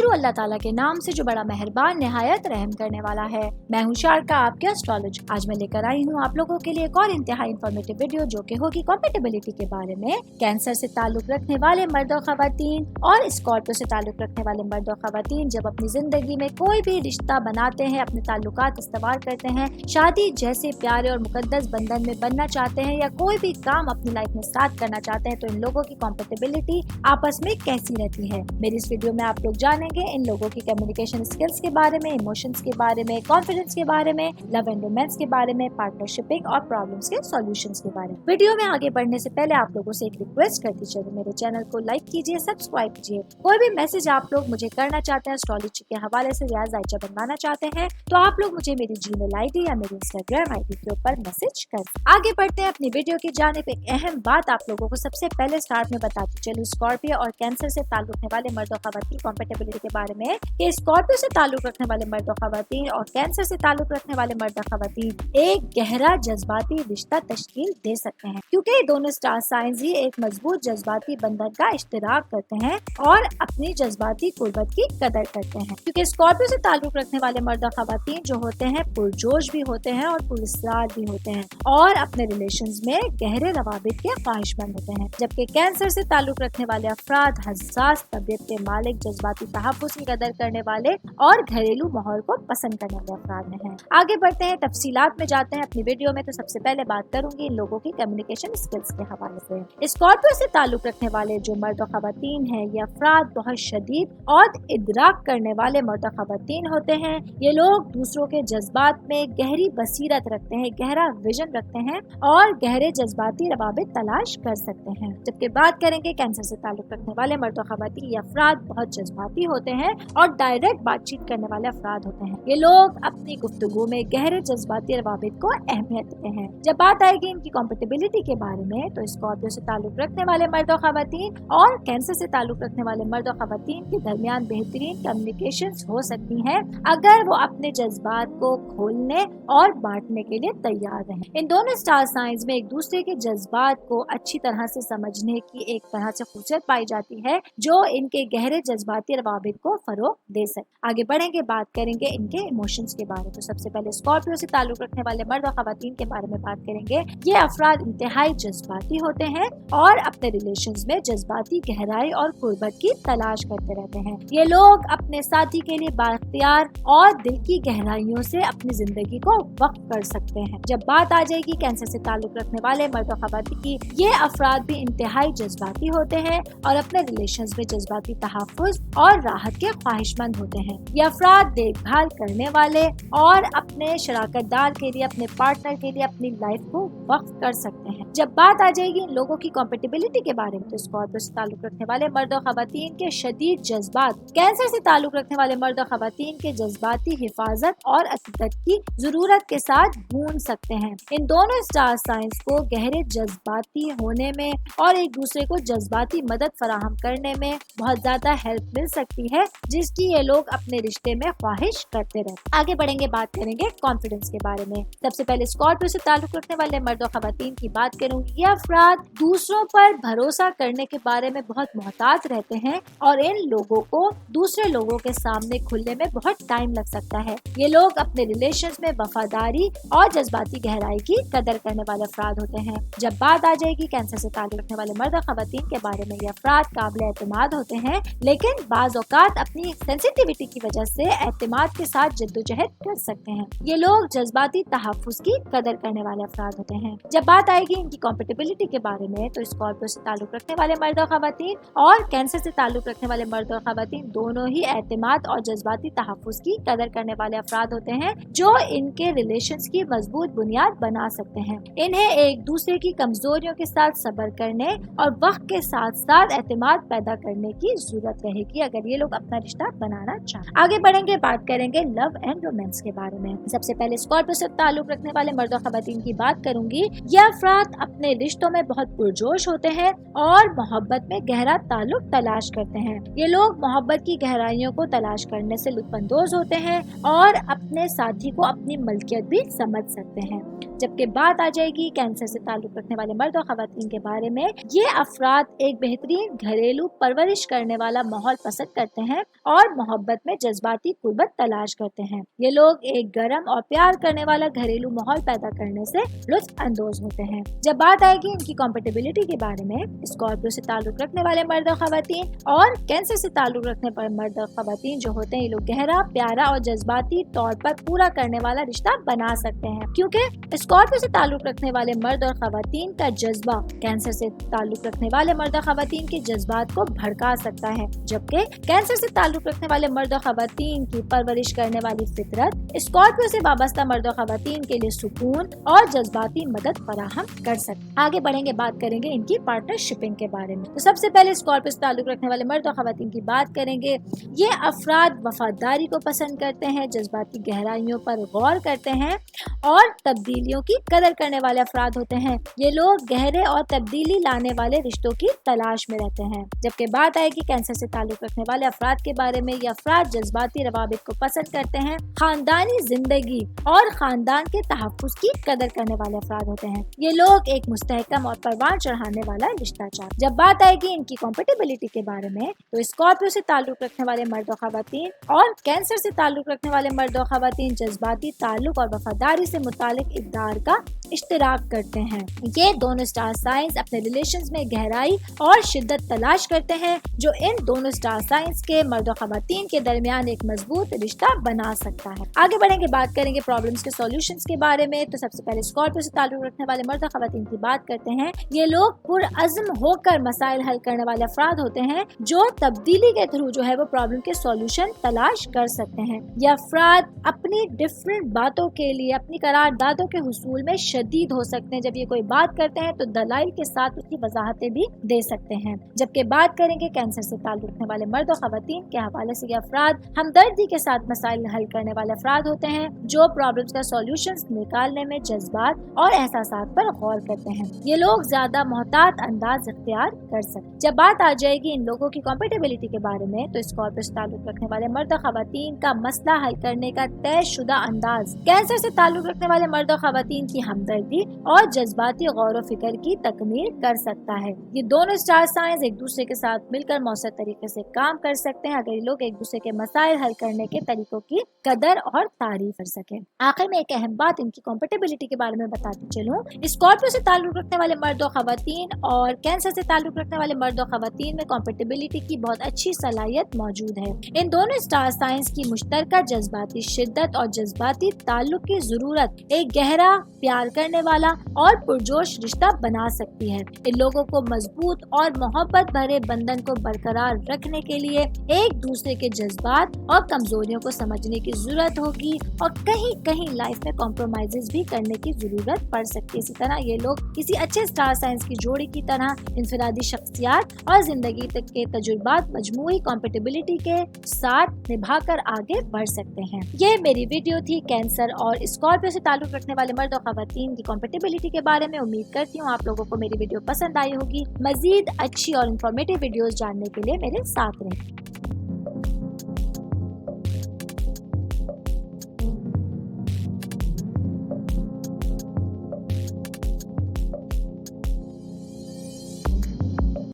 शुरू अल्लाह ताला के नाम से जो बड़ा मेहरबान निहायत रहम करने वाला है। मैं हूँ शारका, आपके एस्ट्रोलॉजर। आज मैं लेकर आई हूँ आप लोगों के लिए एक और इंतहाई इंफॉर्मेटिव वीडियो जो कि होगी कॉम्पेटेबिलिटी के बारे में। कैंसर से ताल्लुक रखने वाले मर्द और खवातीन और स्कॉर्पियो से ताल्लुक रखने वाले मर्द और खवातीन जब अपनी जिंदगी में कोई भी रिश्ता बनाते हैं, अपने ताल्लुकात इस्तवार करते हैं, शादी जैसे प्यारे और मुकद्दस बंधन में बनना चाहते हैं या कोई भी काम अपनी लाइफ में स्टार्ट करना चाहते हैं, तो इन लोगों की कॉम्पेटेबिलिटी आपस में कैसी रहती है। मेरी इस वीडियो में आप लोग जानेंगे इन लोगों की कम्युनिकेशन स्किल्स के बारे में, इमोशंस के बारे में, कॉन्फिडेंस के बारे में, लव एंड रोमांस के बारे में, पार्टनरशिपिंग और प्रॉब्लम्स के सॉल्यूशंस के बारे में। वीडियो में आगे बढ़ने से पहले आप लोगों से एक रिक्वेस्ट करती चलूं, मेरे चैनल को लाइक कीजिए, सब्सक्राइब कीजिए। कोई भी मैसेज आप लोग मुझे करना चाहते हैं, एस्ट्रोलॉजी के हवाले से रियाज आइचा बनवाना चाहते हैं, तो आप लोग मुझे मेरी जीमेल आईडी या मेरी इंस्टाग्राम आईडी के ऊपर मैसेज कर। आगे बढ़ते हैं अपनी वीडियो की जानिब। एक अहम बात आप लोगों को सबसे पहले स्टार्ट में बताती चलूं, स्कॉर्पियो और कैंसर से ताल्लुक रखने वाले मर्द और खवातीन कॉम्पेटेबिलिटी के बारे में। कि स्कॉर्पियो से ताल्लुक रखने वाले मर्द और खवातीन और कैंसर से ताल्लुक रखने वाले मर्द और खवातीन एक गहरा जज्बाती रिश्ता तश्कील दे सकते हैं, क्योंकि ये दोनों स्टार साइंस ही एक मजबूत जज्बाती बंधन का इश्तिराक करते हैं और अपनी जज्बाती कुर्बत की कदर करते हैं। क्योंकि स्कॉर्पियो से ताल्लुक रखने वाले मर्द और खवातीन जो होते हैं पुरजोश भी होते हैं और पुरस्कार भी होते हैं और अपने रिलेशंस में गहरे रवाबित के ख्वाहिशमंद होते हैं, जबकि कैंसर से ताल्लुक रखने वाले अफराद हसास तबीयत के मालिक, जज्बाती तहफ़्फ़ुज़ की कदर करने वाले और घरेलू माहौल को पसंद करने वाले अफराद में हैं। आगे बढ़ते हैं, तफसीलात में जाते हैं अपनी वीडियो में। तो सबसे पहले बात करूंगी इन लोगों की कम्युनिकेशन स्किल्स के हवाले से। स्कॉर्पियो से ताल्लुक रखने वाले जो मर्द और खवातीन हैं, ये अफराद बहुत शदीद और इदराक करने वाले मर्द और खवातीन होते हैं। ये लोग दूसरों के जज्बात में गहरी बसीरत रखते हैं, गहरा विजन रखते हैं और गहरे जज्बाती रवाबित तलाश कर सकते हैं। जबकि बात करेंगे कैंसर से ताल्लुक रखने वाले मर्द और खवातीन, ये अफराद बहुत जज्बाती होते हैं और डायरेक्ट बातचीत करने वाले अफराद होते हैं। ये लोग अपनी गुफ्तगू में गहरे जज्बाती रवाबित को अहमियत देते हैं। जब बात आएगी इनकी कॉम्पेटेबिलिटी के बारे में, तो स्कॉर्पियो से ताल्लुक रखने वाले मर्द और खवातीन और कैंसर से ताल्लुक रखने वाले मर्द और खवातीन के दरमियान बेहतरीन कम्युनिकेशन हो सकती है अगर वो अपने जज्बात को खोलने और बांटने के लिए तैयार रहें। इन दोनों स्टार साइंस में एक दूसरे के जज्बात को अच्छी तरह से समझने की एक तरह से खूबियत पाई जाती है जो इनके गहरे जज्बाती रवाबित को फरोग दे सके। आगे बढ़ेंगे, बात करेंगे इनके इमोशंस के बारे में। तो सबसे पहले स्कॉर्पियो से ताल्लुक रखने वाले मर्द और खवातीन के बारे में बात करेंगे। ये अफराद इंतहाई जज्बाती होते हैं और अपने रिलेशंस में जज्बाती गहराई और कुर्बत की तलाश करते रहते हैं। ये लोग अपने साथी के लिए बाख्तियार और दिल की गहराइयों से अपनी जिंदगी को वक्फ कर सकते हैं। जब बात आ जाएगी कैंसर से ताल्लुक रखने वाले मर्द और खवातीन की, ये अफराद भी इंतहाई जज्बाती होते हैं और अपने रिलेशंस में जज्बाती तहफ़्फ़ुज़ और राहत के ख्वाहिशमंद होते हैं। ये अफराद देखभाल करने वाले और अपने शराकतदार के लिए, अपने पार्टनर के लिए अपनी लाइफ को वक्फ कर सकते हैं। जब बात आ जाएगी इन लोगों की कॉम्पेटेबिलिटी के बारे में, तो स्कॉर्पियो से ताल्लुक रखने वाले मर्द और खवातीन के शदीद जज्बात कैंसर से ताल्लुक रखने वाले मर्द और खवातीन के जज्बाती हिफाजत और अकीदत की जरूरत के साथ गूंज सकते हैं। इन दोनों स्टार साइंस को गहरे जज्बाती होने में और एक दूसरे को जज्बाती मदद फराहम करने में बहुत ज्यादा हेल्प मिल सकती है, जिसकी ये लोग अपने रिश्ते में ख्वाहिश करते रहते। आगे बढ़ेंगे, बात करेंगे कॉन्फिडेंस के बारे में। सबसे पहले स्कॉर्पियो से ताल्लुक रखने वाले मर्द और खवातीन की बात करूंगी। ये अफराद दूसरों पर भरोसा करने के बारे में बहुत मोहतात रहते हैं और इन लोगों को दूसरे लोगों के सामने खुलने में बहुत टाइम लग सकता है। ये लोग अपने रिलेशंस में वफादारी और जज्बाती गहराई की कदर करने वाले अफराद होते हैं। जब बात आ जाएगी कैंसर से ताल्लुक रखने वाले मर्द और खवातीन के बारे में, ये अफराद काबिल एतमाद होते हैं, लेकिन बाज़ औक़ात अपनी सेंसिटिविटी की वजह से एतमाद के साथ जद्दोजहद कर सकते हैं। ये लोग जज्बाती तहफ़्फ़ुज़ की कदर करने वाले अफराद होते हैं। जब बात आएगी इनकी कॉम्पेटेबिलिटी के बारे में, तो स्कॉर्पियो से ताल्लुक रखने वाले मर्द और खवातीन और कैंसर से ताल्लुक रखने वाले मर्द और खवातीन दोनों ही एतमाद और जज्बाती तहफ़्फ़ुज़ की कदर करने वाले अफराद होते हैं जो इनके रिलेशंस की मजबूत बुनियाद बना सकते हैं। इन्हें एक दूसरे की कमजोरियों के साथ सब्र करने और वक्त के साथ साथ एतमाद पैदा करने की जरूरत रहेगी अगर ये लोग अपना रिश्ता बनाना चाहें। आगे बढ़ेंगे, बात करेंगे लव एंड रोमांस के बारे में। सबसे पहले स्कॉर्पियो से ताल्लुक रखने वाले मर्द और खवातीन की बात करूंगी। यह अफराद अपने रिश्तों में बहुत पुरजोश होते हैं और मोहब्बत में गहरा ताल्लुक तलाश करते हैं। ये लोग मोहब्बत की गहराइयों को तलाश करने से लुत्फानंदोज होते हैं और अपने साथी को अपनी मलकियत भी समझ सकते हैं। जबकि बात आ जाएगी कैंसर से ताल्लुक रखने वाले मर्द और खवातीन के बारे में, ये अफराद एक बेहतरीन घरेलू परवरिश करने वाला माहौल पसंद करते होते हैं और मोहब्बत में जज्बाती कुर्बत तलाश करते हैं। ये लोग एक गर्म और प्यार करने वाला घरेलू माहौल पैदा करने से लुत्फ अंदोज होते हैं। जब बात आएगी इनकी कॉम्पेटिबिलिटी के बारे में, स्कॉर्पियो से ताल्लुक रखने वाले मर्द और खवातीन और कैंसर से ताल्लुक रखने वाले मर्द और खवातीन जो होते हैं, ये लोग गहरा, प्यारा और जज्बाती तौर पर पूरा करने वाला रिश्ता बना सकते हैं, क्योंकि स्कॉर्पियो से ताल्लुक रखने वाले मर्द और खवातीन का जज्बा कैंसर से ताल्लुक रखने वाले मर्द और खवातीन के जज्बात को भड़का सकता है, जबकि कैंसर से ताल्लुक रखने वाले मर्द और खवातीन की परवरिश करने वाली फितरत स्कॉर्पियो से वाबस्ता मर्द और खवातीन के लिए सुकून और जज्बाती मदद फराहम कर सकते। आगे बढ़ेंगे, बात करेंगे इनकी पार्टनरशिपिंग के बारे में। तो सबसे पहले स्कॉर्पियो से ताल्लुक रखने वाले मर्द और खवातीन की बात करेंगे। ये अफराद वफादारी को पसंद करते हैं, जज्बाती गहराइयों पर गौर करते हैं और तब्दीलियों की कदर करने वाले अफराद होते हैं। ये लोग गहरे और तब्दीली लाने वाले रिश्तों की तलाश में रहते हैं। जबकि बात आएगी कैंसर से ताल्लुक रखने वाले अफराद के बारे में, ये अफराद जज्बाती रवाबित को पसंद करते हैं, खानदानी जिंदगी और खानदान के तहफ्फुज़ की कदर करने वाले अफराद होते हैं। ये लोग एक मुस्तहकम और परवान चढ़ाने वाला रिश्ता चाहते हैं। जब बात आएगी इनकी कॉम्पेटिबिलिटी के बारे में, तो स्कॉर्पियो से ताल्लुक रखने वाले मर्द और खवातीन और कैंसर से ताल्लुक रखने वाले मर्द और खवातीन जज्बाती ताल्लुक और वफादारी से मुतालिक इक़दार का इश्तिराक करते हैं। ये दोनों स्टार साइंस अपने रिलेशंस में गहराई और शिद्दत तलाश करते हैं, जो इन दोनों स्टार साइंस के मर्द और खवातीन के दरमियान एक मजबूत रिश्ता बना सकता है। आगे बढ़ेंगे, बात करेंगे प्रॉब्लम्स के सॉल्यूशंस के बारे में। तो सबसे पहले स्कॉर्पियो से ताल्लुक रखने वाले मर्द और खवातीन की बात करते हैं। ये लोग पुरअज़्म होकर मसाइल हल करने वाले अफराद होते हैं, जो तब्दीली के थ्रू जो है वो प्रॉब्लम के सॉल्यूशन तलाश कर सकते हैं। ये अफराद अपनी डिफरेंट बातों के लिए अपनी करारदादों के हुसूल में शदीद हो सकते हैं। जब ये कोई बात करते हैं तो दलाइल के साथ उसकी वजाहतें भी दे सकते हैं। जबकि बात करेंगे कैंसर से ताल्लुक रखने वाले मर्द और खवातीन के हवाले से, ये अफराद हमदर्दी के साथ मसाइल हल करने वाले अफराद होते हैं, जो प्रॉब्लम्स का सॉल्यूशंस निकालने में जज्बात और एहसासात पर गौर करते हैं। ये लोग ज्यादा मोहतात अंदाज इख्तियार कर सकते। जब बात आ जाएगी इन लोगों की कॉम्पेटिबिलिटी के बारे में, तो स्कॉर्पियो से ताल्लुक रखने वाले मर्द और खवातीन का मसला हल करने का तयशुदा अंदाज कैंसर से ताल्लुक रखने वाले मर्द और खवातीन की हमदर्दी और जज्बाती गौर व फिक्र की तकमील कर सकता है। ये दोनों स्टार साइंस एक दूसरे के साथ मिलकर मौसर तरीके से काम कर सकते हैं, अगर ये लोग एक दूसरे के मसाइल हल करने के तरीकों की कदर और तारीफ कर सकें। आखिर में एक अहम बात इनकी कॉम्पेटिबिलिटी के बारे में बताती चलूं। स्कॉर्पियो से ताल्लुक रखने वाले मर्द और खवातीन और कैंसर से ताल्लुक रखने वाले मर्द और खवातीन में कॉम्पेटिबिलिटी की बहुत अच्छी सलाहियत मौजूद है। इन दोनों स्टार साइंस की मुश्तरका जज्बाती शिद्दत और जज्बाती ताल्लुक की जरूरत एक गहरा, प्यार करने वाला और पुरजोश रिश्ता बना सकती है। इन लोगों को मजबूत और मोहब्बत भरे बंधन को बरकरार रखने के लिए एक दूसरे के जज्बात और कमजोरियों को समझने की जरूरत होगी और कहीं कहीं लाइफ में कॉम्प्रोमाइजेस भी करने की जरूरत पड़ सकती है। इसी तरह ये लोग किसी अच्छे स्टार साइंस की जोड़ी की तरह इंफरादी शख्सियात और जिंदगी तक के तजुर्बात मजमूई कॉम्पेटिबिलिटी के साथ निभाकर आगे बढ़ सकते हैं। ये मेरी वीडियो थी कैंसर और स्कॉर्पियो से ताल्लुक रखने वाले मर्द और खवातीन की कॉम्पेटिबिलिटी के बारे में। उम्मीद करती हूँ आप लोगों को मेरी वीडियो पसंद आई होगी। मजीद अच्छी और इन्फॉर्मेटिव वीडियोस जानने के लिए मेरे साथ रहें।